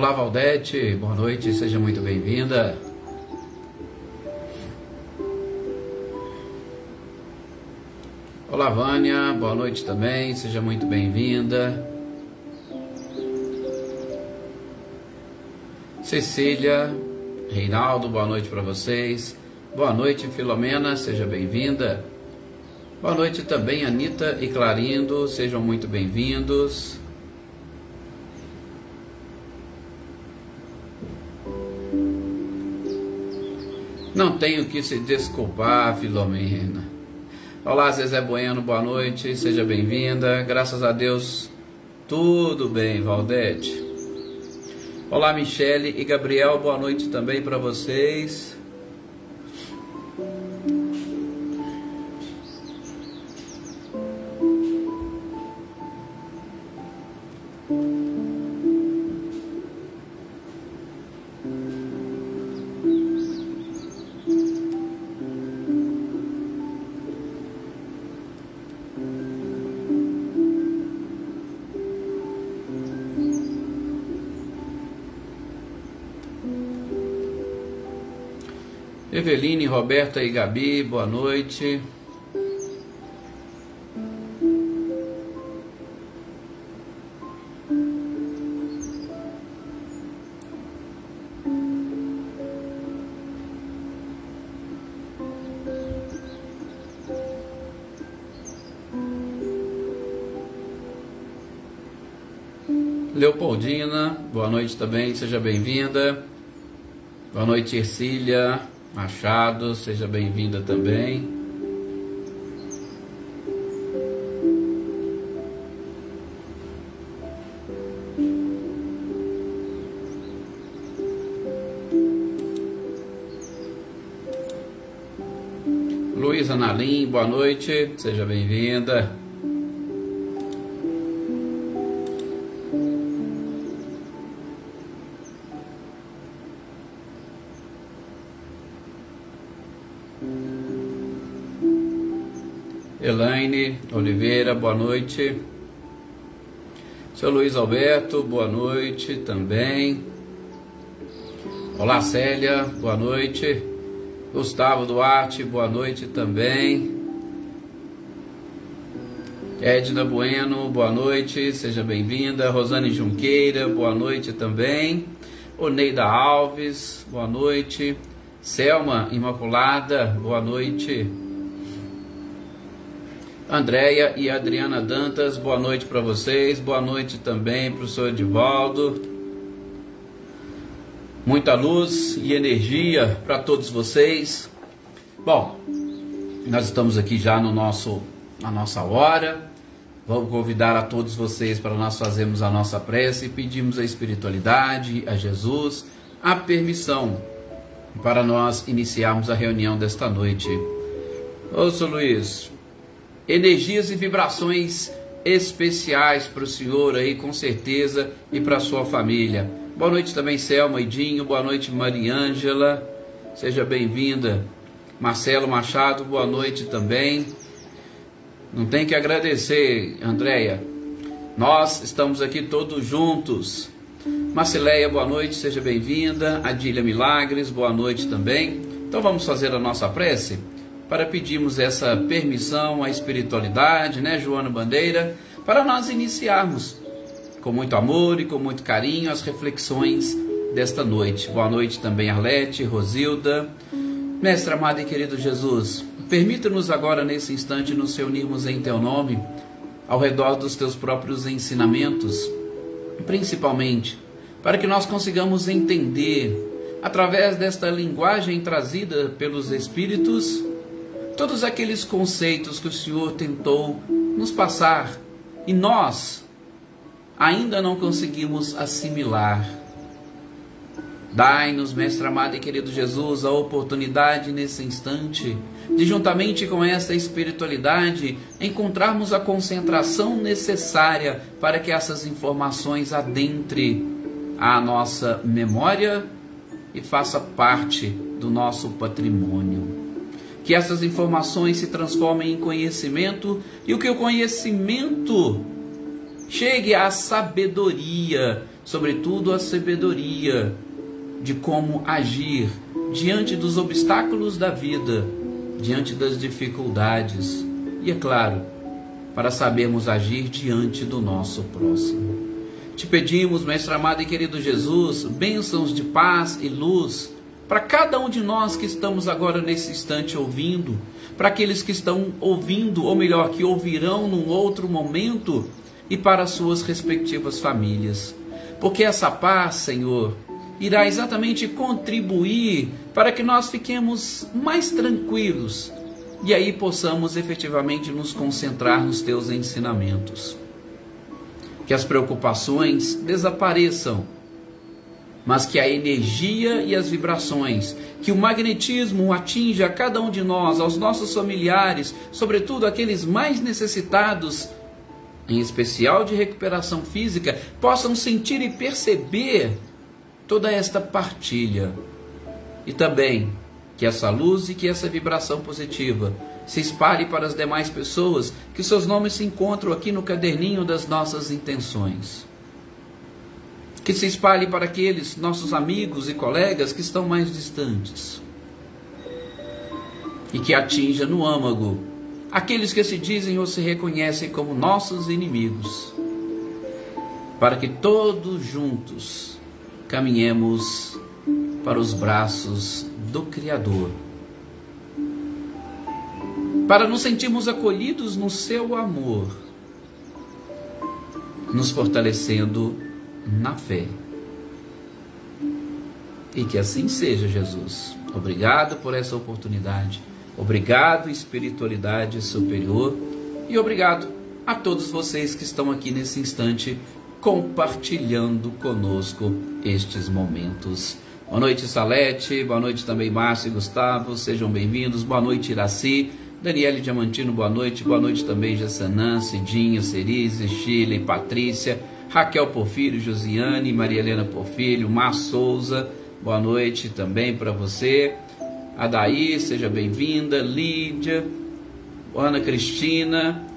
Olá, Valdete, boa noite, seja muito bem-vinda. Olá, Vânia, boa noite também, seja muito bem-vinda. Cecília, Reinaldo, boa noite para vocês. Boa noite, Filomena, seja bem-vinda. Boa noite também, Anitta e Clarindo, sejam muito bem-vindos. Não tenho que se desculpar, Filomena. Olá, Zezé Bueno, boa noite, seja bem-vinda. Graças a Deus, tudo bem, Valdete. Olá, Michele e Gabriel, boa noite também para vocês. Eveline, Roberta e Gabi, boa noite. Leopoldina, boa noite também, seja bem-vinda. Boa noite, Ercília Machado, seja bem-vinda também. Luísa Nalim, boa noite, seja bem-vinda. Elaine Oliveira, boa noite. Seu Luiz Alberto, boa noite também. Olá, Célia, boa noite. Gustavo Duarte, boa noite também. Edna Bueno, boa noite, seja bem-vinda. Rosane Junqueira, boa noite também. Oneida Alves, boa noite. Selma Imaculada, boa noite. Andréia e Adriana Dantas, boa noite para vocês, boa noite também para o professor Edivaldo. Muita luz e energia para todos vocês. Bom, nós estamos aqui já na nossa hora. Vamos convidar a todos vocês para nós fazermos a nossa prece e pedimos a espiritualidade, a Jesus, a permissão para nós iniciarmos a reunião desta noite. Ô, Sr. Luiz, energias e vibrações especiais para o senhor aí, com certeza, e para a sua família. Boa noite também, Selma e Dinho. Boa noite, Mariângela. Seja bem-vinda. Marcelo Machado, boa noite também. Não tem que agradecer, Andréia. Nós estamos aqui todos juntos. Marcileia, boa noite, seja bem-vinda. Adília Milagres, boa noite também. Então vamos fazer a nossa prece para pedirmos essa permissão à espiritualidade, né, Joana Bandeira, para nós iniciarmos com muito amor e com muito carinho as reflexões desta noite. Boa noite também, Arlete, Rosilda. Mestre amado e querido Jesus, permita-nos agora nesse instante nos reunirmos em Teu nome, ao redor dos Teus próprios ensinamentos, principalmente para que nós consigamos entender, através desta linguagem trazida pelos Espíritos, todos aqueles conceitos que o Senhor tentou nos passar e nós ainda não conseguimos assimilar. Dai-nos, Mestre amado e querido Jesus, a oportunidade nesse instante de, juntamente com essa espiritualidade, encontrarmos a concentração necessária para que essas informações adentrem a nossa memória e faça parte do nosso patrimônio. Que essas informações se transformem em conhecimento e o que o conhecimento chegue à sabedoria, sobretudo a sabedoria de como agir diante dos obstáculos da vida, diante das dificuldades e, é claro, para sabermos agir diante do nosso próximo. Te pedimos, Mestre amado e querido Jesus, bênçãos de paz e luz para cada um de nós que estamos agora nesse instante ouvindo, para aqueles que estão ouvindo, ou melhor, que ouvirão num outro momento, e para as suas respectivas famílias. Porque essa paz, Senhor, irá exatamente contribuir para que nós fiquemos mais tranquilos e aí possamos efetivamente nos concentrar nos teus ensinamentos. Que as preocupações desapareçam, mas que a energia e as vibrações, que o magnetismo atinja a cada um de nós, aos nossos familiares, sobretudo aqueles mais necessitados, em especial de recuperação física, possam sentir e perceber toda esta partilha. E também que essa luz e que essa vibração positiva se espalhe para as demais pessoas, que seus nomes se encontram aqui no caderninho das nossas intenções. Que se espalhe para aqueles nossos amigos e colegas que estão mais distantes. E que atinja no âmago aqueles que se dizem ou se reconhecem como nossos inimigos. Para que todos juntos caminhemos para os braços do Criador. Para nos sentirmos acolhidos no seu amor, nos fortalecendo na fé. E que assim seja, Jesus. Obrigado por essa oportunidade. Obrigado, espiritualidade superior. E obrigado a todos vocês que estão aqui nesse instante compartilhando conosco estes momentos. Boa noite, Salete. Boa noite também, Márcio e Gustavo. Sejam bem-vindos. Boa noite, Iraci. Daniele Diamantino, boa noite. Boa noite também, Jassanã, Cidinha, Cerise, Chile, Patrícia, Raquel Porfírio, Josiane, Maria Helena Porfírio, Mar Souza, boa noite também para você. Adaí, seja bem-vinda. Lídia, Ana Cristina,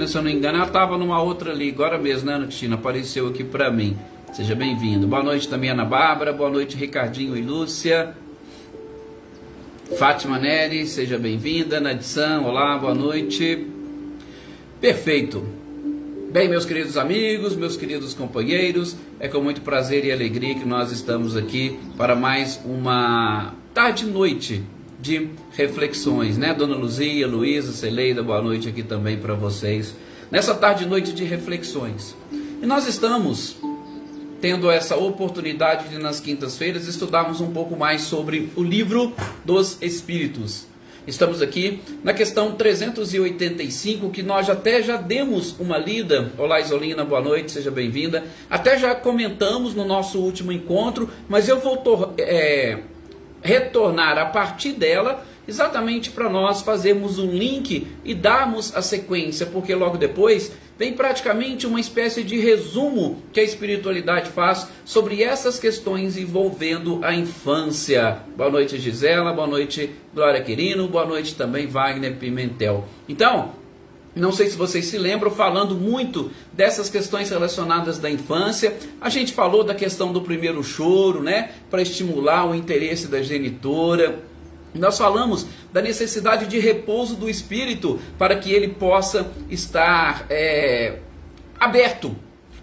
se eu não me engano, ela estava numa outra ali, agora mesmo, né, Ana Cristina? Apareceu aqui para mim. Seja bem-vindo. Boa noite também, Ana Bárbara, boa noite, Ricardinho e Lúcia. Fátima Nery, seja bem-vinda. Nadissan, olá, boa noite. Perfeito. Bem, meus queridos amigos, meus queridos companheiros, é com muito prazer e alegria que nós estamos aqui para mais uma tarde e noite de reflexões, né? Dona Luzia, Luísa, Celeida, boa noite aqui também para vocês, nessa tarde e noite de reflexões. E nós estamos tendo essa oportunidade de, nas quintas-feiras, estudarmos um pouco mais sobre o Livro dos Espíritos. Estamos aqui na questão 385, que nós até já demos uma lida. Olá, Isolina, boa noite, seja bem-vinda. Até já comentamos no nosso último encontro, mas eu vou retornar a partir dela, exatamente para nós fazermos um link e darmos a sequência, porque logo depois vem praticamente uma espécie de resumo que a espiritualidade faz sobre essas questões envolvendo a infância. Boa noite, Gisela, boa noite, Glória Quirino, boa noite também, Wagner Pimentel. Então, não sei se vocês se lembram, falando muito dessas questões relacionadas da infância, a gente falou da questão do primeiro choro, né, para estimular o interesse da genitora. Nós falamos da necessidade de repouso do espírito para que ele possa estar aberto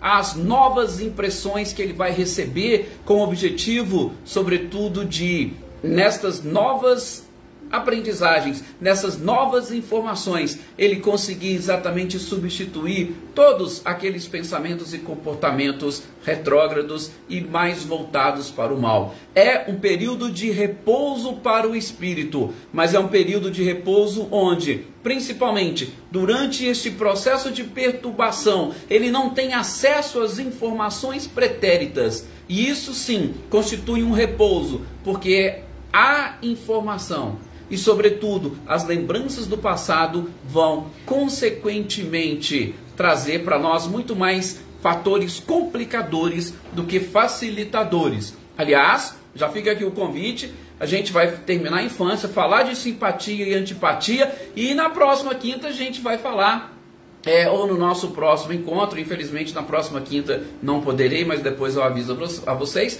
às novas impressões que ele vai receber, com o objetivo, sobretudo, de, nestas novas aprendizagens, nessas novas informações, ele conseguir exatamente substituir todos aqueles pensamentos e comportamentos retrógrados e mais voltados para o mal. É um período de repouso para o espírito, mas é um período de repouso onde, principalmente durante este processo de perturbação, ele não tem acesso às informações pretéritas. E isso sim constitui um repouso, porque a informação e, sobretudo, as lembranças do passado vão, consequentemente, trazer para nós muito mais fatores complicadores do que facilitadores. Aliás, já fica aqui o convite, a gente vai terminar a infância, falar de simpatia e antipatia, e na próxima quinta a gente vai falar ou no nosso próximo encontro. Infelizmente na próxima quinta não poderei, mas depois eu aviso a vocês.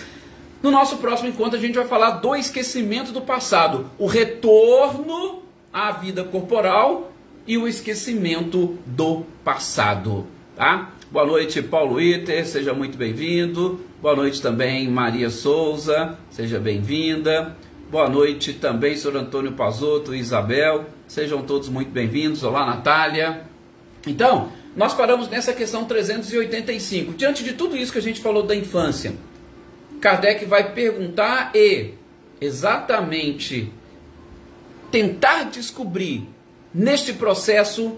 No nosso próximo encontro a gente vai falar do esquecimento do passado, o retorno à vida corporal e o esquecimento do passado, tá? Boa noite, Paulo Iter, seja muito bem-vindo. Boa noite também, Maria Souza, seja bem-vinda. Boa noite também, Sr. Antônio Pazotto e Isabel, sejam todos muito bem-vindos. Olá, Natália. Então, nós paramos nessa questão 385. Diante de tudo isso que a gente falou da infância, Kardec vai perguntar e exatamente tentar descobrir neste processo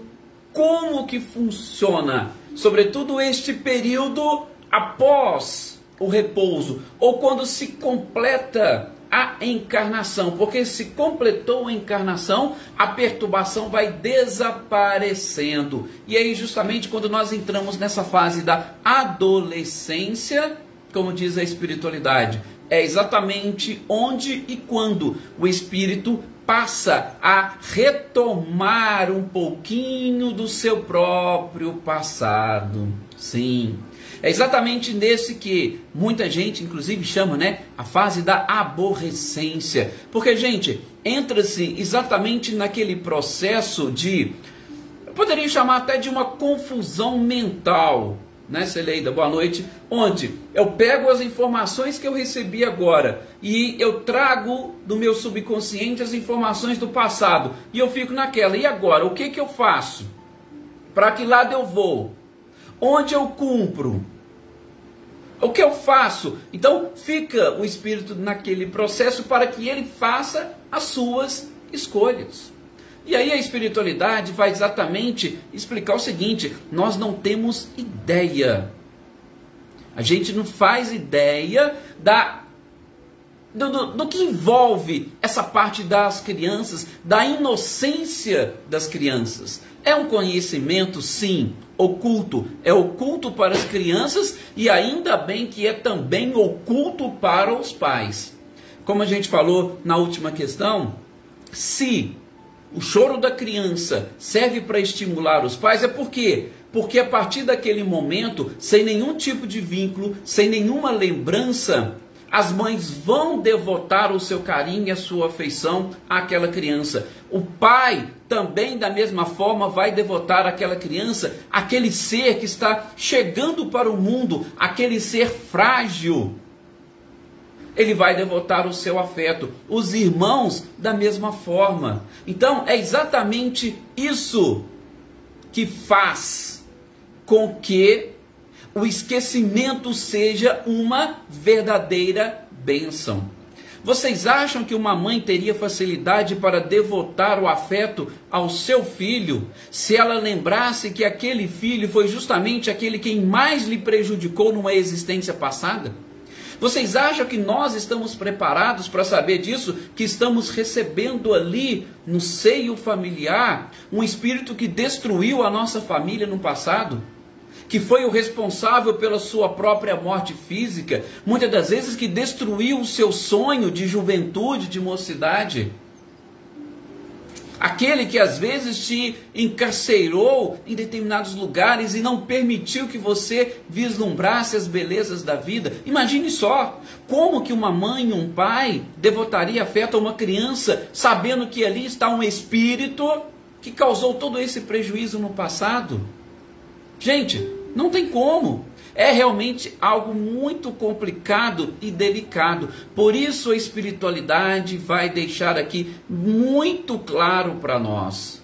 como que funciona, sobretudo este período após o repouso, ou quando se completa a encarnação, porque se completou a encarnação, a perturbação vai desaparecendo. E aí justamente quando nós entramos nessa fase da adolescência, como diz a espiritualidade, é exatamente onde e quando o espírito passa a retomar um pouquinho do seu próprio passado. Sim, é exatamente nesse que muita gente, inclusive, chama, né, a fase da aborrecência. Porque, gente, entra-se exatamente naquele processo de, eu poderia chamar até de uma confusão mental, né, Celeida? Boa noite. Onde eu pego as informações que eu recebi agora e eu trago do meu subconsciente as informações do passado e eu fico naquela. E agora, o que que eu faço? Para que lado eu vou? Onde eu cumpro? O que eu faço? Então fica o espírito naquele processo para que ele faça as suas escolhas. E aí a espiritualidade vai exatamente explicar o seguinte: nós não temos ideia. A gente não faz ideia do que envolve essa parte das crianças, da inocência das crianças. É um conhecimento, sim, oculto. É oculto para as crianças e ainda bem que é também oculto para os pais. Como a gente falou na última questão, se o choro da criança serve para estimular os pais, é por quê? Porque a partir daquele momento, sem nenhum tipo de vínculo, sem nenhuma lembrança, as mães vão devotar o seu carinho e a sua afeição àquela criança. O pai também, da mesma forma, vai devotar àquela criança, aquele ser que está chegando para o mundo, aquele ser frágil. Ele vai devotar o seu afeto. Os irmãos, da mesma forma. Então, é exatamente isso que faz com que o esquecimento seja uma verdadeira bênção. Vocês acham que uma mãe teria facilidade para devotar o afeto ao seu filho se ela lembrasse que aquele filho foi justamente aquele quem mais lhe prejudicou numa existência passada? Vocês acham que nós estamos preparados para saber disso? Que estamos recebendo ali no seio familiar um espírito que destruiu a nossa família no passado? Que foi o responsável pela sua própria morte física, muitas das vezes que destruiu o seu sonho de juventude, de mocidade. Aquele que às vezes te encarcerou em determinados lugares e não permitiu que você vislumbrasse as belezas da vida. Imagine só, como que uma mãe e um pai devotaria afeto a uma criança, sabendo que ali está um espírito que causou todo esse prejuízo no passado? Gente, não tem como. É realmente algo muito complicado e delicado. Por isso a espiritualidade vai deixar aqui muito claro para nós,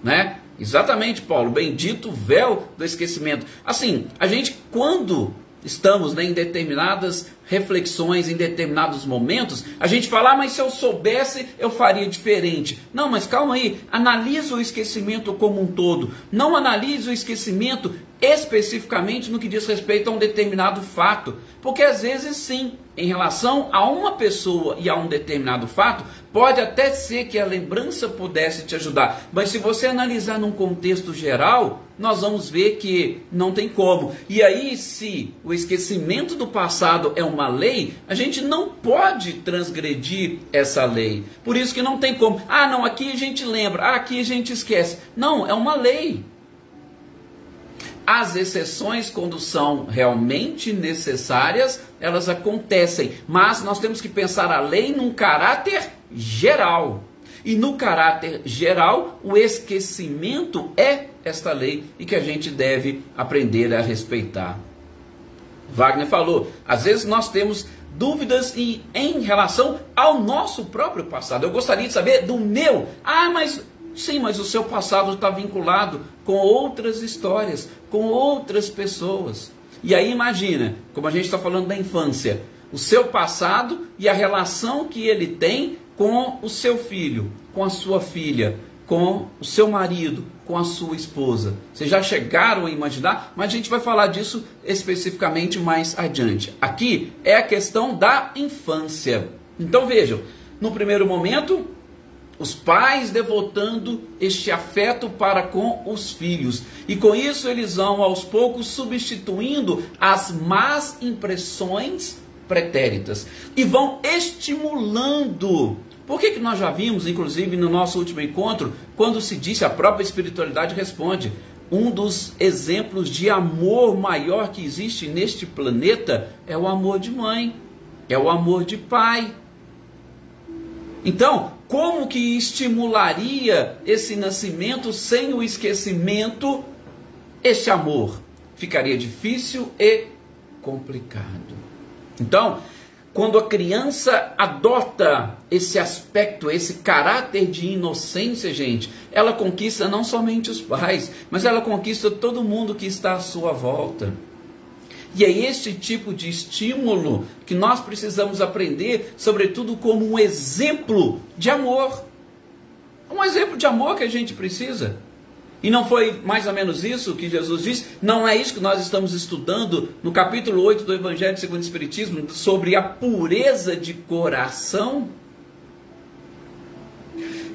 né? Exatamente, Paulo, bendito véu do esquecimento. Assim, a gente quando estamos, né, em determinadas reflexões, em determinados momentos, a gente fala, mas se eu soubesse, eu faria diferente. Não, mas calma aí, analisa o esquecimento como um todo. Não analise o esquecimento especificamente no que diz respeito a um determinado fato. Porque às vezes sim, em relação a uma pessoa e a um determinado fato, pode até ser que a lembrança pudesse te ajudar. Mas se você analisar num contexto geral, nós vamos ver que não tem como. E aí, se o esquecimento do passado é uma lei, a gente não pode transgredir essa lei. Por isso que não tem como. Ah, não, aqui a gente lembra, aqui a gente esquece. Não, é uma lei. as exceções, quando são realmente necessárias, elas acontecem. Mas nós temos que pensar a lei num caráter geral. E no caráter geral, o esquecimento é esta lei e que a gente deve aprender a respeitar. Wagner falou, às vezes nós temos dúvidas em relação ao nosso próprio passado. Eu gostaria de saber do meu. Mas o seu passado está vinculado com outras histórias, com outras pessoas. E aí imagina, como a gente está falando da infância, o seu passado e a relação que ele tem com o seu filho, com a sua filha, com o seu marido, com a sua esposa. Vocês já chegaram a imaginar? Mas a gente vai falar disso especificamente mais adiante. Aqui é a questão da infância. Então vejam, no primeiro momento, os pais devotando este afeto para com os filhos. E com isso eles vão aos poucos substituindo as más impressões pretéritas. E vão estimulando. Por que nós já vimos, inclusive no nosso último encontro, quando se disse, a própria espiritualidade responde, um dos exemplos de amor maior que existe neste planeta é o amor de mãe, é o amor de pai. Então, como que estimularia esse nascimento sem o esquecimento, este amor? Ficaria difícil e complicado. Então, quando a criança adota esse aspecto, esse caráter de inocência, gente, ela conquista não somente os pais, mas ela conquista todo mundo que está à sua volta. E é este tipo de estímulo que nós precisamos aprender, sobretudo como um exemplo de amor. Um exemplo de amor que a gente precisa. E não foi mais ou menos isso que Jesus disse? Não é isso que nós estamos estudando no capítulo 8 do Evangelho segundo o Espiritismo, sobre a pureza de coração?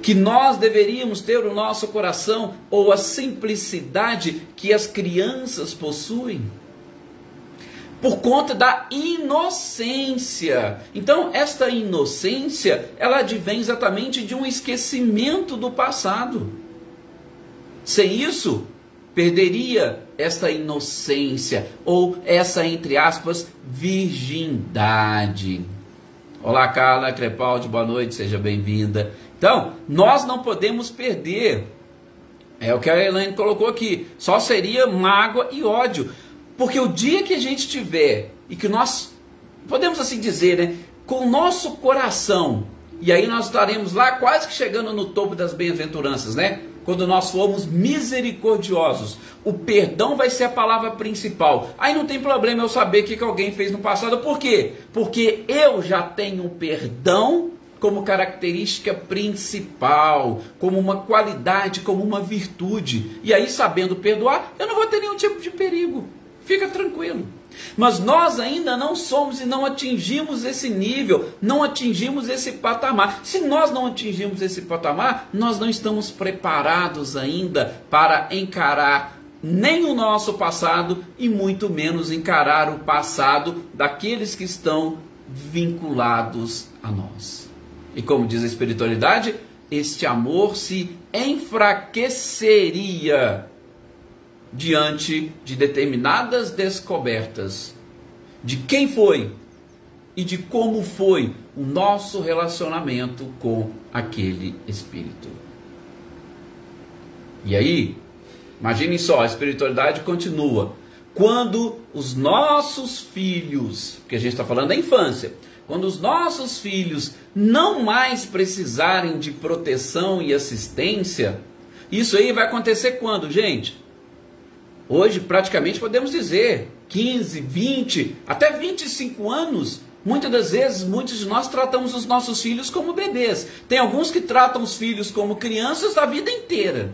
Que nós deveríamos ter o nosso coração, ou a simplicidade que as crianças possuem, por conta da inocência. Então, esta inocência, ela advém exatamente de um esquecimento do passado. Sem isso, perderia esta inocência, ou essa, entre aspas, virgindade. Olá, Carla Crepaldi, boa noite, seja bem-vinda. Então, nós não podemos perder, é o que a Elaine colocou aqui, só seria mágoa e ódio. Porque o dia que a gente tiver, e que nós, podemos assim dizer, né, com o nosso coração, e aí nós estaremos lá quase que chegando no topo das bem-aventuranças, né? Quando nós formos misericordiosos, o perdão vai ser a palavra principal. Aí não tem problema eu saber o que alguém fez no passado. Por quê? Porque eu já tenho perdão como característica principal, como uma qualidade, como uma virtude. E aí, sabendo perdoar, eu não vou ter nenhum tipo de perigo. Fica tranquilo. Mas nós ainda não somos e não atingimos esse nível, não atingimos esse patamar. Se nós não atingimos esse patamar, nós não estamos preparados ainda para encarar nem o nosso passado e muito menos encarar o passado daqueles que estão vinculados a nós. E como diz a espiritualidade, este amor se enfraqueceria diante de determinadas descobertas de quem foi e de como foi o nosso relacionamento com aquele espírito. E aí, imaginem só, a espiritualidade continua. Quando os nossos filhos, que a gente está falando da infância, quando os nossos filhos não mais precisarem de proteção e assistência, isso aí vai acontecer quando, gente? Hoje, praticamente, podemos dizer, 15, 20, até 25 anos, muitas das vezes, muitos de nós tratamos os nossos filhos como bebês. Tem alguns que tratam os filhos como crianças a vida inteira.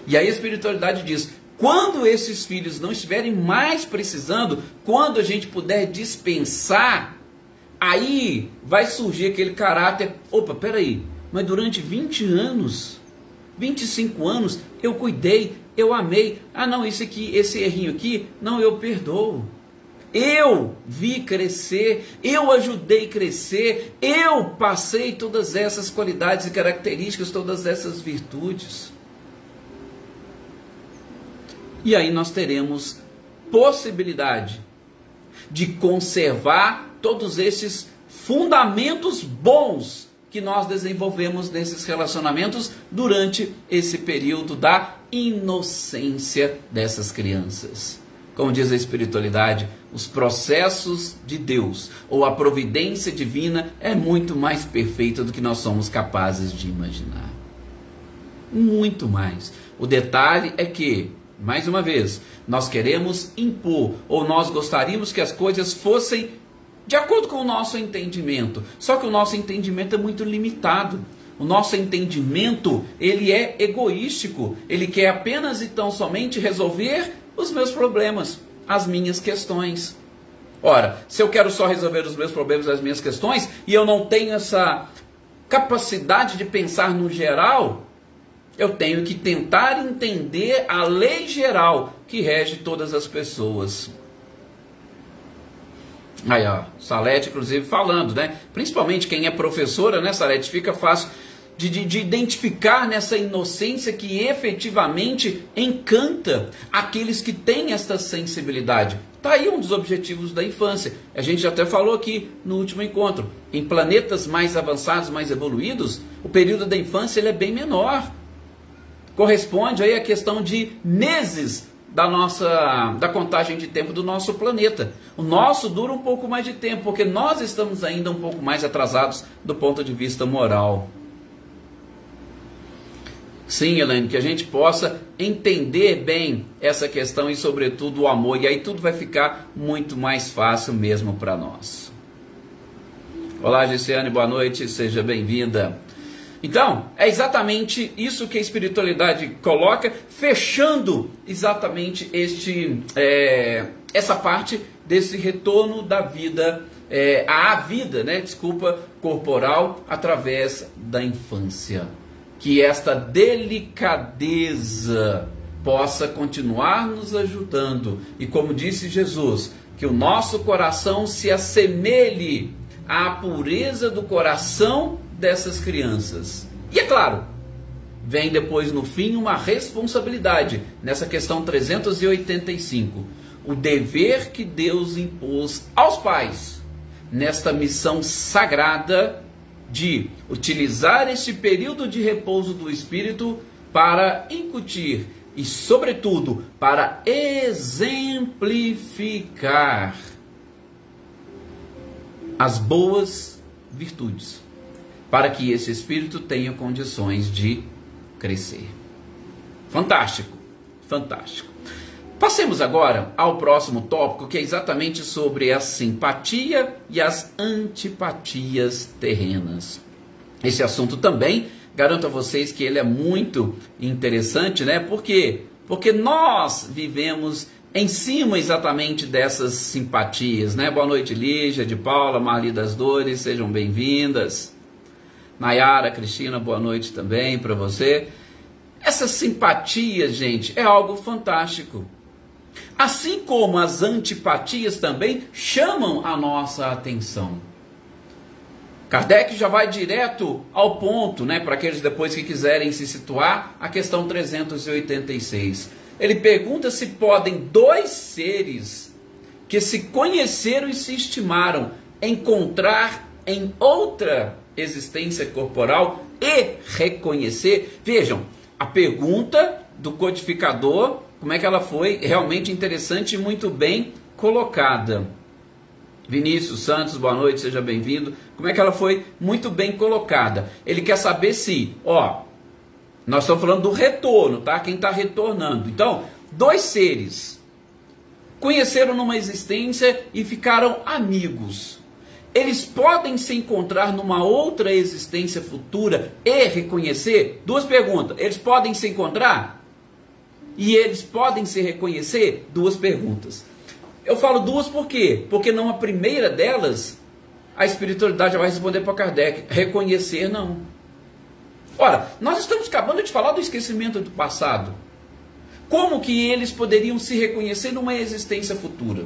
E aí a espiritualidade diz, quando esses filhos não estiverem mais precisando, quando a gente puder dispensar, aí vai surgir aquele caráter, opa, peraí, mas durante 20 anos, 25 anos, eu cuidei, eu amei, não, isso aqui, esse errinho aqui, não, eu perdoo. Eu vi crescer, eu ajudei crescer, eu passei todas essas qualidades e características, todas essas virtudes. E aí nós teremos possibilidade de conservar todos esses fundamentos bons que nós desenvolvemos nesses relacionamentos durante esse período da inocência dessas crianças. Como diz a espiritualidade, os processos de Deus ou a providência divina é muito mais perfeita do que nós somos capazes de imaginar. Muito mais. O detalhe é que, mais uma vez, nós queremos impor ou nós gostaríamos que as coisas fossem de acordo com o nosso entendimento. Só que o nosso entendimento é muito limitado. O nosso entendimento, ele é egoístico. Ele quer apenas e tão somente resolver os meus problemas, as minhas questões. Ora, se eu quero só resolver os meus problemas, as minhas questões, e eu não tenho essa capacidade de pensar no geral, eu tenho que tentar entender a lei geral que rege todas as pessoas. Aí, ó, Salete, inclusive, falando, né? Principalmente quem é professora, né, Salete? Fica fácil de identificar nessa inocência que efetivamente encanta aqueles que têm esta sensibilidade. Está aí um dos objetivos da infância. A gente já até falou aqui no último encontro. Em planetas mais avançados, mais evoluídos, o período da infância ele é bem menor. Corresponde aí à questão de meses da contagem de tempo do nosso planeta. O nosso dura um pouco mais de tempo, porque nós estamos ainda um pouco mais atrasados do ponto de vista moral. Sim, Elaine, que a gente possa entender bem essa questão e, sobretudo, o amor. E aí tudo vai ficar muito mais fácil mesmo para nós. Olá, Giciane, boa noite, seja bem-vinda. Então, é exatamente isso que a espiritualidade coloca, fechando exatamente essa parte desse retorno da vida, à vida, né? Corporal, através da infância. Que esta delicadeza possa continuar nos ajudando. E como disse Jesus, que o nosso coração se assemelhe à pureza do coração dessas crianças. E é claro, vem depois no fim uma responsabilidade, nessa questão 385, o dever que Deus impôs aos pais, nesta missão sagrada de utilizar este período de repouso do Espírito para incutir e, sobretudo, para exemplificar as boas virtudes, para que esse espírito tenha condições de crescer. Fantástico, fantástico. Passemos agora ao próximo tópico, que é exatamente sobre a simpatia e as antipatias terrenas. Esse assunto também, garanto a vocês que ele é muito interessante, né? Por quê? Porque nós vivemos em cima exatamente dessas simpatias, né? Boa noite, Lígia, de Paula, Marli das Dores, sejam bem-vindas. Nayara, Cristina, boa noite também para você. Essa simpatia, gente, é algo fantástico. Assim como as antipatias também chamam a nossa atenção. Kardec já vai direto ao ponto, né, para aqueles depois que quiserem se situar, a questão 386. Ele pergunta se podem dois seres que se conheceram e se estimaram encontrar em outra existência corporal e reconhecer. Vejam, a pergunta do codificador, como é que ela foi realmente interessante e muito bem colocada. Vinícius Santos, boa noite, seja bem-vindo. Como é que ela foi muito bem colocada? Ele quer saber se, nós estamos falando do retorno, tá? Quem está retornando. Então, dois seres conheceram numa existência e ficaram amigos. Eles podem se encontrar numa outra existência futura e reconhecer? Duas perguntas. Eles podem se encontrar? E eles podem se reconhecer? Duas perguntas. Eu falo duas por quê? Porque numa primeira delas, a espiritualidade já vai responder para Kardec. Reconhecer, não. Ora, nós estamos acabando de falar do esquecimento do passado. Como que eles poderiam se reconhecer numa existência futura?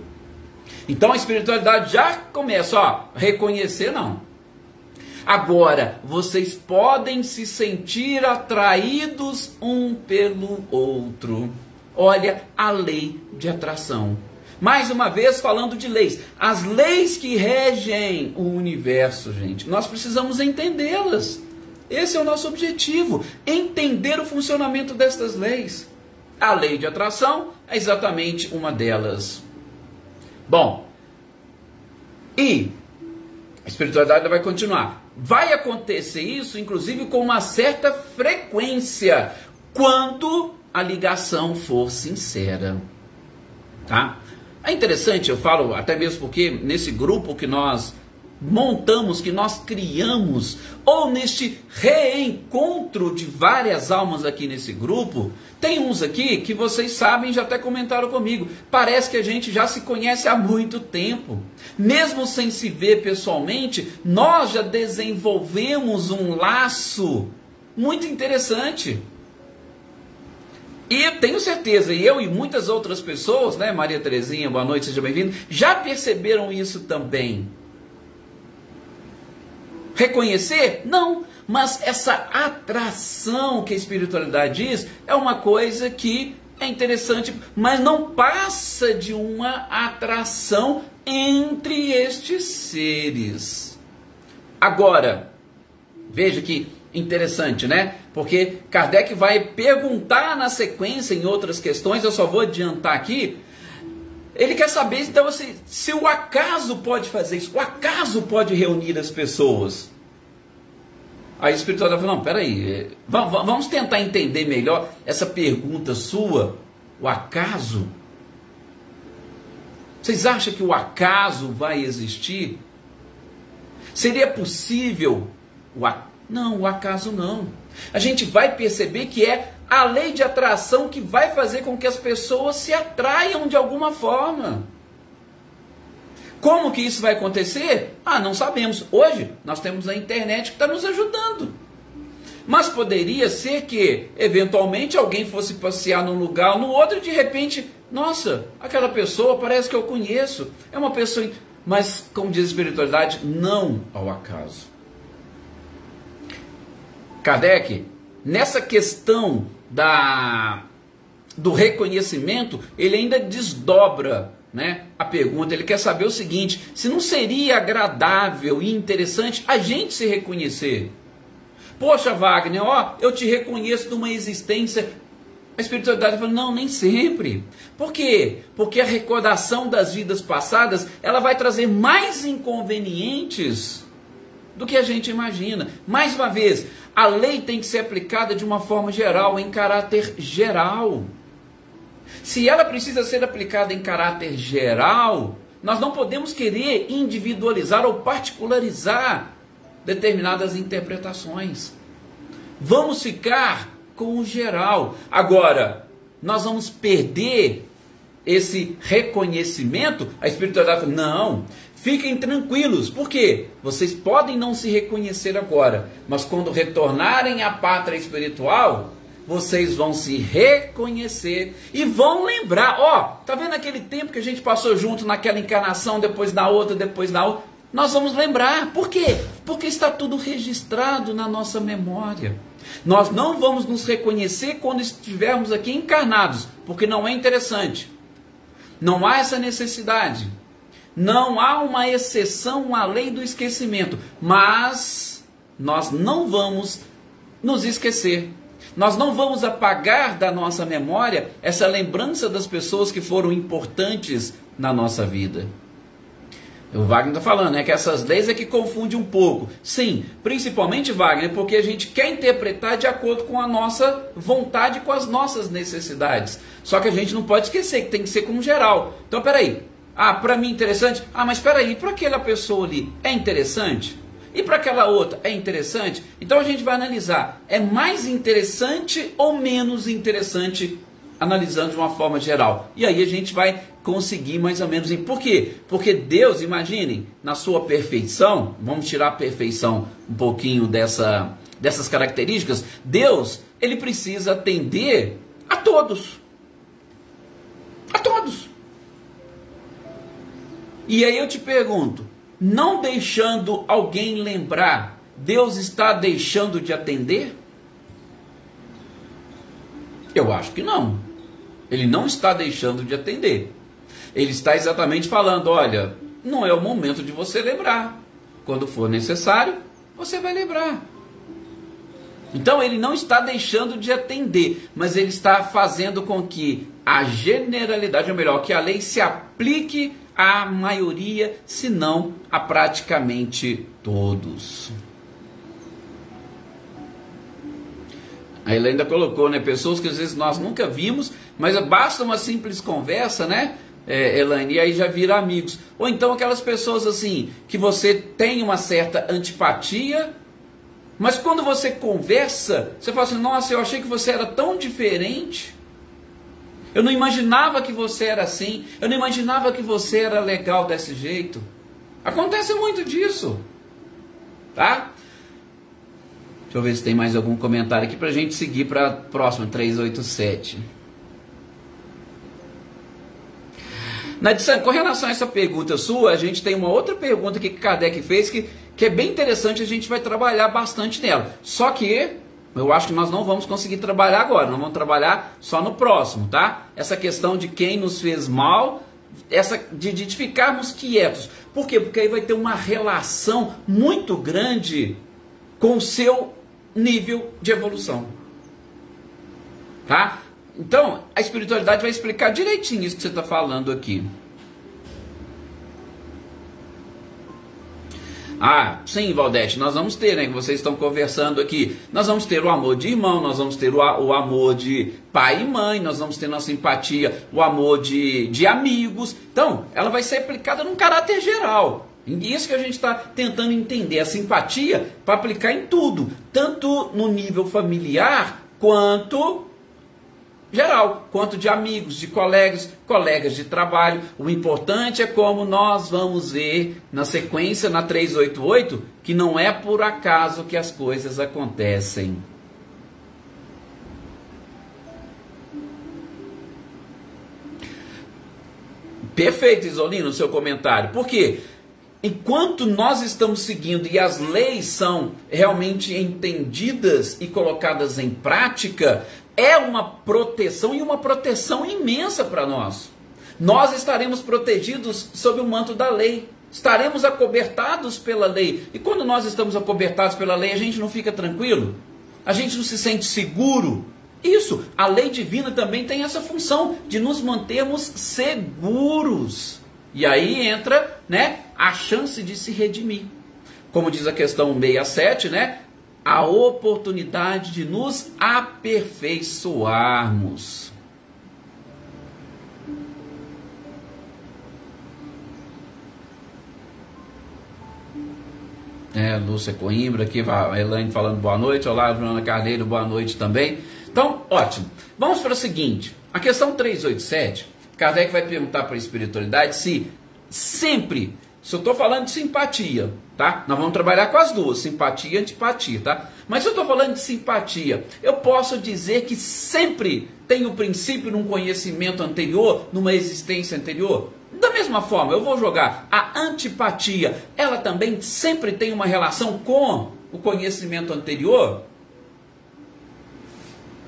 Então a espiritualidade já começa, reconhecer não. Agora, vocês podem se sentir atraídos um pelo outro. Olha a lei de atração. Mais uma vez falando de leis. As leis que regem o universo, gente, nós precisamos entendê-las. Esse é o nosso objetivo, entender o funcionamento destas leis. A lei de atração é exatamente uma delas. Bom, e a espiritualidade vai continuar. Vai acontecer isso, inclusive, com uma certa frequência, quando a ligação for sincera. Tá? É interessante, eu falo, até mesmo porque nesse grupo que nós montamos, que nós criamos, ou neste reencontro de várias almas aqui nesse grupo, tem uns aqui que vocês sabem, já até comentaram comigo, parece que a gente já se conhece há muito tempo, mesmo sem se ver pessoalmente, nós já desenvolvemos um laço muito interessante. E eu tenho certeza, e eu e muitas outras pessoas, né, Maria Terezinha, boa noite, seja bem-vinda, já perceberam isso também. Reconhecer? Não, mas essa atração que a espiritualidade diz é uma coisa que é interessante, mas não passa de uma atração entre estes seres. Agora, veja que interessante, né? Porque Kardec vai perguntar na sequência em outras questões, eu só vou adiantar aqui. Ele quer saber, então, se o acaso pode fazer isso, o acaso pode reunir as pessoas. Aí o espiritualidade fala, não, peraí, vamos tentar entender melhor essa pergunta sua, o acaso. Vocês acham que o acaso vai existir? Seria possível o acaso? Não, o acaso não. A gente vai perceber que é a lei de atração que vai fazer com que as pessoas se atraiam de alguma forma. Como que isso vai acontecer? Ah, não sabemos. Hoje nós temos a internet que está nos ajudando. Mas poderia ser que, eventualmente, alguém fosse passear num lugar ou no outro e de repente, nossa, aquela pessoa parece que eu conheço. É uma pessoa... Mas, como diz a espiritualidade, não ao acaso. Kardec, nessa questão do reconhecimento, ele ainda desdobra, né, a pergunta. Ele quer saber o seguinte, se não seria agradável e interessante a gente se reconhecer. Poxa, Wagner, ó, eu te reconheço de uma existência. A espiritualidade fala, não, nem sempre. Por quê? Porque a recordação das vidas passadas, ela vai trazer mais inconvenientes do que a gente imagina. Mais uma vez, a lei tem que ser aplicada de uma forma geral, em caráter geral. Se ela precisa ser aplicada em caráter geral, nós não podemos querer individualizar ou particularizar determinadas interpretações. Vamos ficar com o geral. Agora, nós vamos perder esse reconhecimento? A espiritualidade fala, não, fiquem tranquilos. Por quê? Vocês podem não se reconhecer agora, mas quando retornarem à pátria espiritual, vocês vão se reconhecer e vão lembrar. Ó, tá vendo aquele tempo que a gente passou junto naquela encarnação, depois na outra, depois na outra? Nós vamos lembrar. Por quê? Porque está tudo registrado na nossa memória. Nós não vamos nos reconhecer quando estivermos aqui encarnados, porque não é interessante. Não há essa necessidade. Não há uma exceção à lei do esquecimento. Mas nós não vamos nos esquecer. Nós não vamos apagar da nossa memória essa lembrança das pessoas que foram importantes na nossa vida. O Wagner está falando, né, que essas leis é que confundem um pouco. Sim, principalmente, Wagner, porque a gente quer interpretar de acordo com a nossa vontade, com as nossas necessidades. Só que a gente não pode esquecer que tem que ser como geral. Então, peraí. Ah, para mim interessante? Ah, mas peraí, para aquela pessoa ali é interessante? E para aquela outra é interessante? Então a gente vai analisar, é mais interessante ou menos interessante, analisando de uma forma geral. E aí a gente vai conseguir mais ou menos. Por quê? Porque Deus, imaginem, na sua perfeição, vamos tirar a perfeição um pouquinho dessas características, Deus, ele precisa atender a todos. A todos. E aí eu te pergunto, não deixando alguém lembrar, Deus está deixando de atender? Eu acho que não. Ele não está deixando de atender. Ele está exatamente falando, olha, não é o momento de você lembrar. Quando for necessário, você vai lembrar. Então ele não está deixando de atender, mas ele está fazendo com que a generalidade, ou melhor, que a lei se aplique à maioria, se não a praticamente todos. Aí ele ainda colocou, né, pessoas que às vezes nós nunca vimos, mas basta uma simples conversa, né, Elaine, e aí já vira amigos. Ou então aquelas pessoas assim, que você tem uma certa antipatia, mas quando você conversa, você fala assim, nossa, eu achei que você era tão diferente, eu não imaginava que você era assim, eu não imaginava que você era legal desse jeito. Acontece muito disso, tá? Deixa eu ver se tem mais algum comentário aqui para a gente seguir para a próxima, 387. Nadissan, com relação a essa pergunta sua, a gente tem uma outra pergunta que Kardec fez que é bem interessante, a gente vai trabalhar bastante nela. Só que eu acho que nós não vamos conseguir trabalhar agora, nós vamos trabalhar só no próximo, tá? Essa questão de quem nos fez mal, essa de ficarmos quietos. Por quê? Porque aí vai ter uma relação muito grande com o seu nível de evolução, tá? Então, a espiritualidade vai explicar direitinho isso que você está falando aqui. Ah, sim, Valdete, nós vamos ter, né, que vocês estão conversando aqui, nós vamos ter o amor de irmão, nós vamos ter o amor de pai e mãe, nós vamos ter nossa empatia, o amor de amigos. Então, ela vai ser aplicada num caráter geral. E isso que a gente está tentando entender, a simpatia para aplicar em tudo, tanto no nível familiar, quanto geral, quanto de amigos, de colegas de trabalho. O importante é como nós vamos ver na sequência, na 388, que não é por acaso que as coisas acontecem. Perfeito, Isolino, o seu comentário. Por quê? Enquanto nós estamos seguindo e as leis são realmente entendidas e colocadas em prática, é uma proteção e uma proteção imensa para nós. Nós estaremos protegidos sob o manto da lei, estaremos acobertados pela lei. E quando nós estamos acobertados pela lei, a gente não fica tranquilo? A gente não se sente seguro? Isso, a lei divina também tem essa função de nos mantermos seguros. E aí entra, né, a chance de se redimir. Como diz a questão 67, né, a oportunidade de nos aperfeiçoarmos. Lúcia Coimbra aqui, a Elaine falando boa noite, olá, Joana Carneiro, boa noite também. Então, ótimo. Vamos para o seguinte, a questão 387, Kardec vai perguntar para a espiritualidade se sempre, se eu estou falando de simpatia, tá? Nós vamos trabalhar com as duas, simpatia e antipatia, tá? Mas se eu estou falando de simpatia, eu posso dizer que sempre tem o princípio num conhecimento anterior, numa existência anterior? Da mesma forma, eu vou jogar a antipatia, ela também sempre tem uma relação com o conhecimento anterior?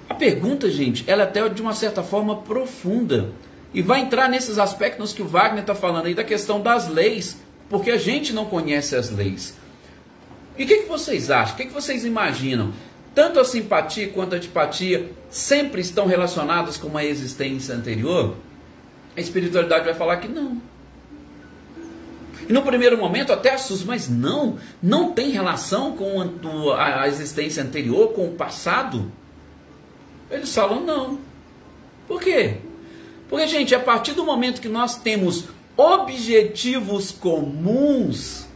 A pergunta, gente, ela é até de uma certa forma profunda. E vai entrar nesses aspectos que o Wagner está falando aí da questão das leis, porque a gente não conhece as leis. E o que vocês acham? O que vocês imaginam? Tanto a simpatia quanto a antipatia sempre estão relacionadas com uma existência anterior? A espiritualidade vai falar que não. E no primeiro momento até assusta, mas não tem relação com a existência anterior, com o passado? Eles falam não. Por quê? Porque, gente, a partir do momento que nós temos objetivos comuns,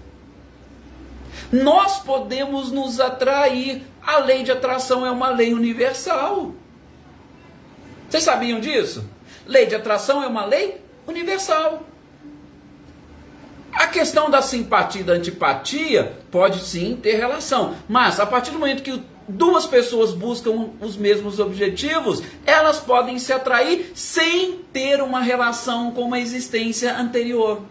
nós podemos nos atrair. A lei de atração é uma lei universal. Vocês sabiam disso? Lei de atração é uma lei universal. A questão da simpatia e da antipatia pode sim ter relação, mas a partir do momento que duas pessoas buscam os mesmos objetivos, elas podem se atrair sem ter uma relação com uma existência anterior.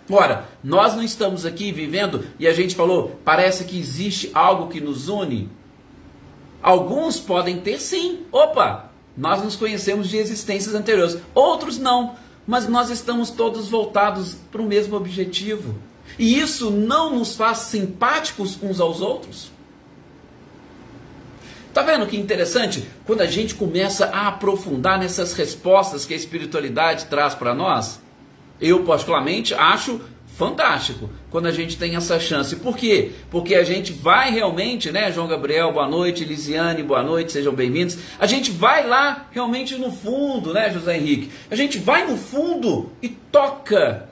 Ora, nós não estamos aqui vivendo e a gente falou, parece que existe algo que nos une. Alguns podem ter sim. Opa, Nós nos conhecemos de existências anteriores. Outros não, mas nós estamos todos voltados para o mesmo objetivo. E isso não nos faz simpáticos uns aos outros? Tá vendo que interessante? Quando a gente começa a aprofundar nessas respostas que a espiritualidade traz para nós, eu particularmente acho fantástico quando a gente tem essa chance. Por quê? Porque a gente vai realmente, né, João Gabriel, boa noite, Lisiane, boa noite, sejam bem-vindos. A gente vai lá realmente no fundo, né, José Henrique? A gente vai no fundo e toca.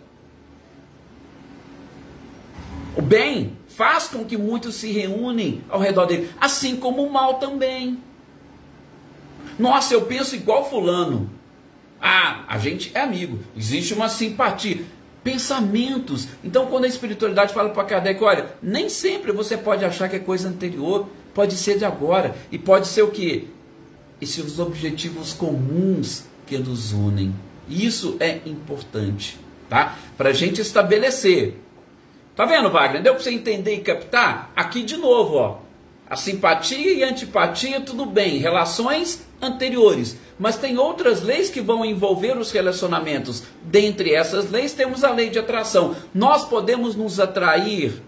O bem faz com que muitos se reúnem ao redor dele, assim como o mal também. Nossa, eu penso igual fulano. Ah, a gente é amigo, existe uma simpatia. Pensamentos. Então, quando a espiritualidade fala para Kardec, olha, nem sempre você pode achar que é coisa anterior, pode ser de agora, e pode ser o quê? Esses objetivos comuns que nos unem. Isso é importante, tá? Para a gente estabelecer. Tá vendo, Wagner? Deu para você entender e captar? Aqui de novo, ó. A simpatia e a antipatia, tudo bem, relações anteriores. Mas tem outras leis que vão envolver os relacionamentos. Dentre essas leis temos a lei de atração. Nós podemos nos atrair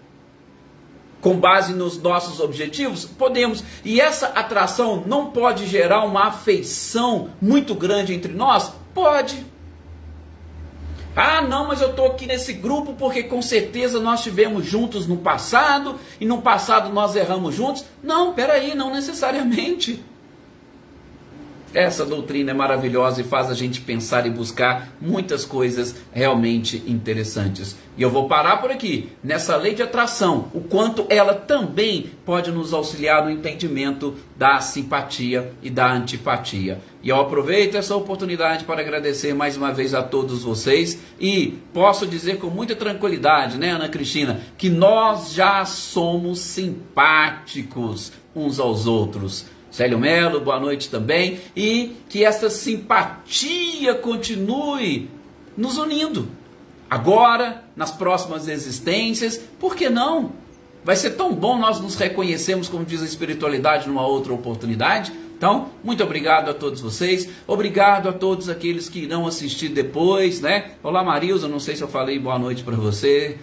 com base nos nossos objetivos? Podemos. E essa atração não pode gerar uma afeição muito grande entre nós? Pode. Ah, não, mas eu estou aqui nesse grupo porque com certeza nós estivemos juntos no passado e no passado nós erramos juntos. Não, peraí, não necessariamente. Essa doutrina é maravilhosa e faz a gente pensar e buscar muitas coisas realmente interessantes. E eu vou parar por aqui, nessa lei de atração, o quanto ela também pode nos auxiliar no entendimento da simpatia e da antipatia. E eu aproveito essa oportunidade para agradecer mais uma vez a todos vocês e posso dizer com muita tranquilidade, né, Ana Cristina, que nós já somos simpáticos uns aos outros. Célio Melo, boa noite também, e que essa simpatia continue nos unindo. Agora, nas próximas existências, por que não? Vai ser tão bom nós nos reconhecermos, como diz a espiritualidade, numa outra oportunidade. Então, muito obrigado a todos vocês, obrigado a todos aqueles que irão assistir depois, né? Olá Marilza, não sei se eu falei boa noite para você.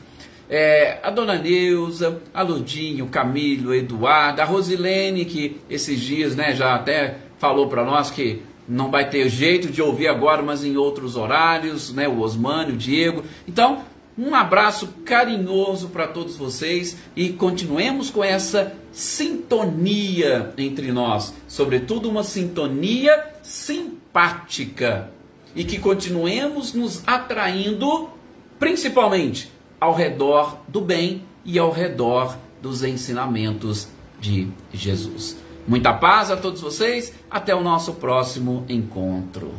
A Dona Neuza, a Ludinho, o Camilo, o Eduardo, a Rosilene, que esses dias, né, já até falou para nós que não vai ter jeito de ouvir agora, mas em outros horários, né, o Osmânio, o Diego. Então, um abraço carinhoso para todos vocês e continuemos com essa sintonia entre nós, sobretudo uma sintonia simpática, e que continuemos nos atraindo, principalmente ao redor do bem e ao redor dos ensinamentos de Jesus. Muita paz a todos vocês, até o nosso próximo encontro.